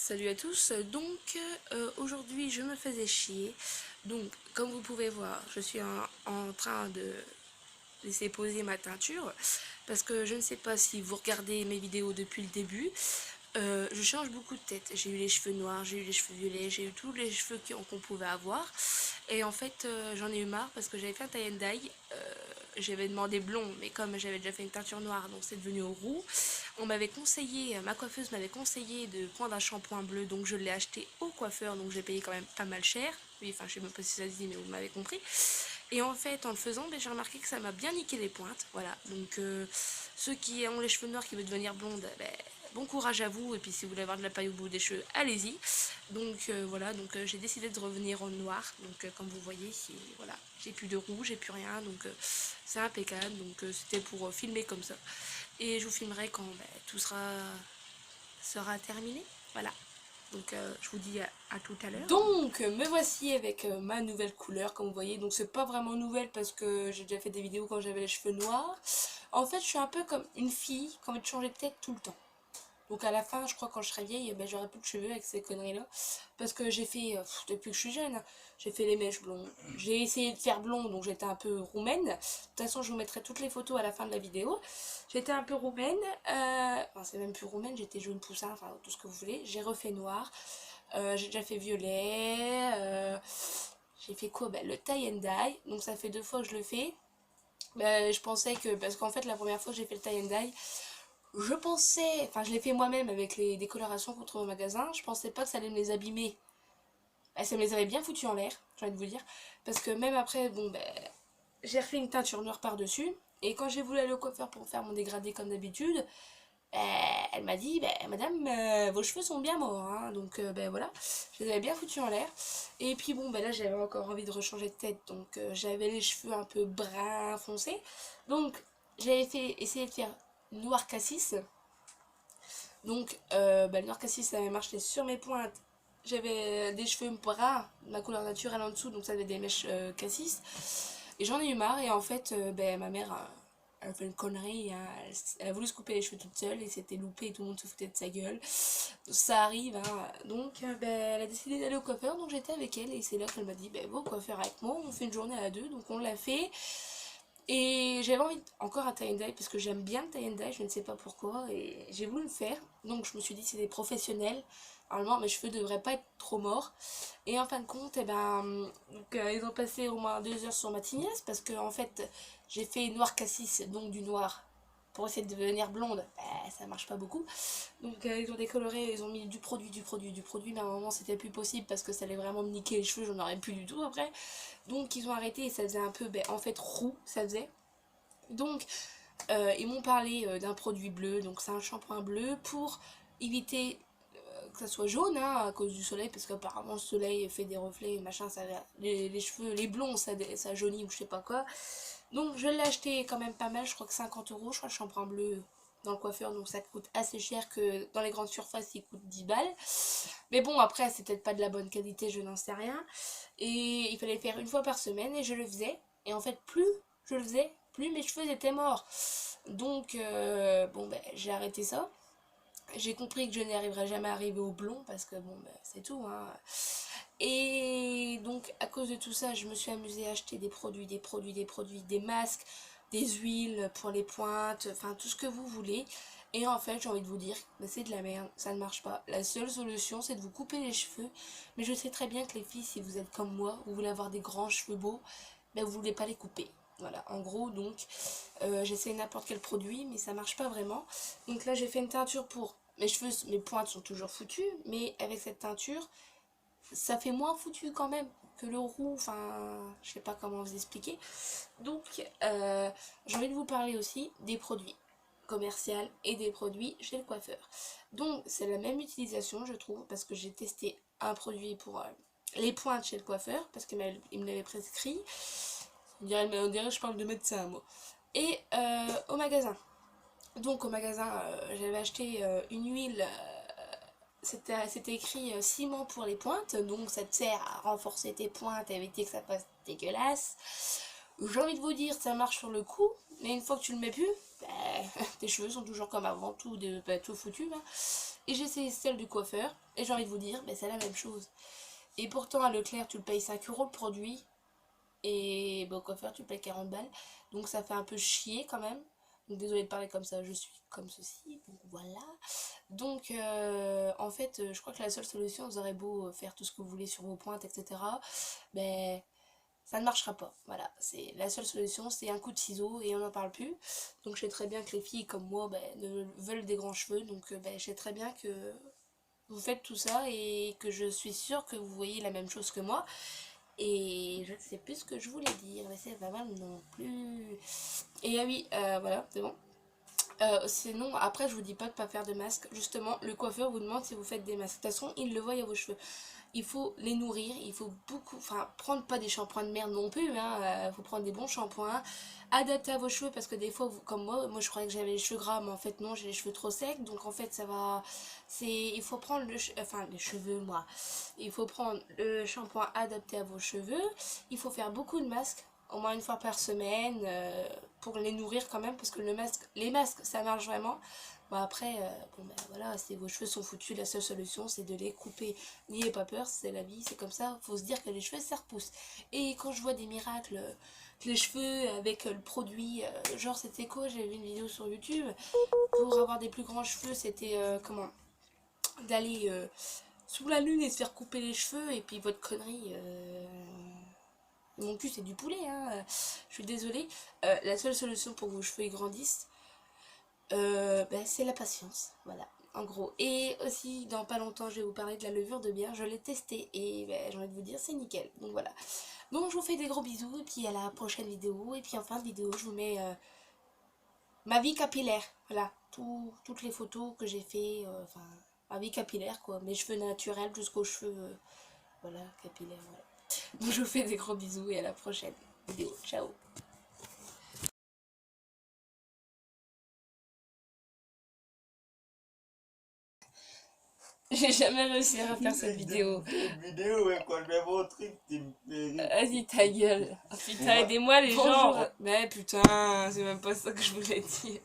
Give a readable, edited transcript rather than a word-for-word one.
Salut à tous, aujourd'hui je me faisais chier, donc comme vous pouvez voir je suis en train de laisser poser ma teinture parce que je ne sais pas si vous regardez mes vidéos depuis le début, je change beaucoup de tête, j'ai eu les cheveux noirs, j'ai eu les cheveux violets, j'ai eu tous les cheveux qu'on pouvait avoir et en fait j'en ai eu marre parce que j'avais fait un tie and dye, j'avais demandé blond mais comme j'avais déjà fait une teinture noire donc c'est devenu roux. On m'avait conseillé, ma coiffeuse m'avait conseillé de prendre un shampoing bleu, donc je l'ai acheté au coiffeur, donc j'ai payé quand même pas mal cher. Oui, enfin je sais même pas si ça se dit mais vous m'avez compris. Et en fait en le faisant j'ai remarqué que ça m'a bien niqué les pointes, voilà. Donc ceux qui ont les cheveux noirs qui veulent devenir blondes, bon courage à vous, et puis si vous voulez avoir de la paille au bout des cheveux, allez-y. Donc voilà, donc j'ai décidé de revenir en noir, donc comme vous voyez, voilà, j'ai plus de rouge, j'ai plus rien, donc c'est impeccable, donc c'était pour filmer comme ça. Et je vous filmerai quand tout sera terminé, voilà. Donc je vous dis à tout à l'heure. Donc me voici avec ma nouvelle couleur comme vous voyez. Donc c'est pas vraiment nouvelle parce que j'ai déjà fait des vidéos quand j'avais les cheveux noirs. En fait je suis un peu comme une fille qui a envie de changer de tête tout le temps. Donc à la fin, je crois quand je serai vieille, j'aurai plus de cheveux avec ces conneries-là. Parce que j'ai fait, depuis que je suis jeune, hein, j'ai fait les mèches blondes. J'ai essayé de faire blond, donc j'étais un peu roumaine. De toute façon, je vous mettrai toutes les photos à la fin de la vidéo. J'étais un peu roumaine. Enfin, c'est même plus roumaine, j'étais jaune poussin, enfin tout ce que vous voulez. J'ai refait noir. J'ai déjà fait violet. J'ai fait quoi, le tie and dye. Donc ça fait 2 fois que je le fais. Je pensais que, parce qu'en fait la première fois que j'ai fait le tie and dye, je pensais, enfin je l'ai fait moi-même avec les décolorations qu'on trouve au magasin, je pensais pas que ça allait me les abîmer. Ça me les avait bien foutus en l'air, j'ai envie de vous dire. Parce que même après, j'ai refait une teinture noire par-dessus. Et quand j'ai voulu aller au coiffeur pour faire mon dégradé comme d'habitude, elle m'a dit, madame, vos cheveux sont bien morts, hein. Donc voilà, je les avais bien foutus en l'air. Et puis là j'avais encore envie de rechanger de tête, donc j'avais les cheveux un peu brun foncé. Donc j'avais essayé de faire noir cassis. Donc le noir cassis ça avait marché sur mes pointes. J'avais des cheveux bruns, ma couleur naturelle en dessous, donc ça avait des mèches cassis. Et j'en ai eu marre et en fait ma mère elle a fait une connerie, hein. Elle a voulu se couper les cheveux toute seule et c'était loupé et tout le monde se foutait de sa gueule. Ça arrive, hein. Donc elle a décidé d'aller au coiffeur, donc j'étais avec elle et c'est là qu'elle m'a dit va au coiffeur avec moi, on fait une journée à deux, donc on l'a fait. Et j'avais envie encore un tie and dye parce que j'aime bien le tie and dye, je ne sais pas pourquoi, et j'ai voulu le faire. Donc je me suis dit c'est des professionnels, normalement mes cheveux devraient pas être trop morts. Et en fin de compte, ils ont passé au moins 2 heures sur ma tignasse parce que en fait j'ai fait noir cassis, donc du noir pour essayer de devenir blonde, ça marche pas beaucoup. Donc ils ont décoloré, ils ont mis du produit, mais à un moment c'était plus possible parce que ça allait vraiment me niquer les cheveux, j'en aurais plus du tout après. Donc ils ont arrêté et ça faisait un peu, en fait roux, ça faisait. Donc ils m'ont parlé d'un produit bleu, donc c'est un shampoing bleu pour éviter que ça soit jaune, hein, à cause du soleil, parce qu'apparemment le soleil fait des reflets, machin, ça, les cheveux, les blonds, ça jaunit ou je sais pas quoi. Donc je l'ai acheté quand même pas mal, je crois que 50 euros, je crois le shampoing bleu dans le coiffeur, donc ça coûte assez cher que dans les grandes surfaces il coûte 10 balles. Mais bon, après c'est peut-être pas de la bonne qualité, je n'en sais rien. Et il fallait le faire une fois par semaine et je le faisais. Et en fait, plus je le faisais, plus mes cheveux étaient morts. Donc j'ai arrêté ça. J'ai compris que je n'y arriverais jamais à arriver au blond parce que c'est tout, hein. Et donc à cause de tout ça, je me suis amusée à acheter des produits, des masques, des huiles pour les pointes, enfin tout ce que vous voulez. Et en fait, j'ai envie de vous dire, c'est de la merde, ça ne marche pas. La seule solution, c'est de vous couper les cheveux. Mais je sais très bien que les filles, si vous êtes comme moi, vous voulez avoir des grands cheveux beaux, vous voulez pas les couper. Voilà, en gros, donc, j'essaie n'importe quel produit, mais ça marche pas vraiment. Donc là, j'ai fait une teinture pour mes cheveux, mes pointes sont toujours foutues, mais avec cette teinture, ça fait moins foutu quand même que le roux, enfin, je sais pas comment vous expliquer. Donc, j'ai envie de vous parler aussi des produits commerciaux et des produits chez le coiffeur. Donc, c'est la même utilisation, je trouve, parce que j'ai testé un produit pour les pointes chez le coiffeur, parce qu'il me l'avait prescrit. On dirait que je parle de médecin, moi. Et au magasin. Donc, au magasin, j'avais acheté une huile. C'était écrit ciment pour les pointes, donc ça te sert à renforcer tes pointes et éviter que ça fasse dégueulasse. J'ai envie de vous dire, ça marche sur le coup, mais une fois que tu le mets plus, tes cheveux sont toujours comme avant, tout foutu là. Et j'ai essayé celle du coiffeur, et j'ai envie de vous dire, c'est la même chose. Et pourtant à Leclerc tu le payes 5 euros le produit, et au coiffeur tu le payes 40 balles. Donc ça fait un peu chier quand même. Donc désolée de parler comme ça, je suis comme ceci, donc voilà. Donc en fait je crois que la seule solution, vous aurez beau faire tout ce que vous voulez sur vos pointes, etc. Ben ça ne marchera pas. Voilà, c'est la seule solution, c'est un coup de ciseau et on n'en parle plus. Donc je sais très bien que les filles comme moi veulent des grands cheveux, donc je sais très bien que vous faites tout ça et que je suis sûre que vous voyez la même chose que moi. Et je ne sais plus ce que je voulais dire, mais c'est pas mal non plus. Et ah oui, voilà, c'est bon. Sinon, après, je vous dis pas de pas faire de masque. Justement, le coiffeur vous demande si vous faites des masques. De toute façon, il le voit à vos cheveux. Il faut les nourrir, il faut beaucoup, enfin, prendre pas des shampoings de merde non plus, hein. Faut prendre des bons shampoings, adapter à vos cheveux parce que des fois, comme moi je croyais que j'avais les cheveux gras, mais en fait non, j'ai les cheveux trop secs, donc en fait ça va, il faut prendre les cheveux, moi, il faut prendre le shampoing adapté à vos cheveux, il faut faire beaucoup de masques, au moins une fois par semaine, pour les nourrir quand même, parce que les masques ça marche vraiment. Bon après, voilà, si vos cheveux sont foutus, la seule solution c'est de les couper. N'ayez pas peur, c'est la vie, c'est comme ça, faut se dire que les cheveux ça repousse. Et quand je vois des miracles, que les cheveux avec le produit, genre c'était quoi, j'avais vu une vidéo sur YouTube, pour avoir des plus grands cheveux c'était d'aller sous la lune et se faire couper les cheveux, et puis votre connerie... Mon cul c'est du poulet, hein. Je suis désolée. La seule solution pour que vos cheveux grandissent, c'est la patience, voilà, en gros. Et aussi, dans pas longtemps, je vais vous parler de la levure de bière. Je l'ai testée et j'ai envie de vous dire, c'est nickel. Donc voilà. Donc je vous fais des gros bisous et puis à la prochaine vidéo. Et puis en fin de vidéo, je vous mets ma vie capillaire. Voilà, toutes les photos que j'ai fait, ma vie capillaire quoi. Mes cheveux naturels jusqu'aux cheveux, voilà, capillaires, voilà. Donc je vous fais des gros bisous et à la prochaine vidéo. Ciao. J'ai jamais réussi à faire cette vidéo. Vas-y, ta gueule. Oh, putain, aidez-moi les gens. Mais putain, c'est même pas ça que je voulais dire.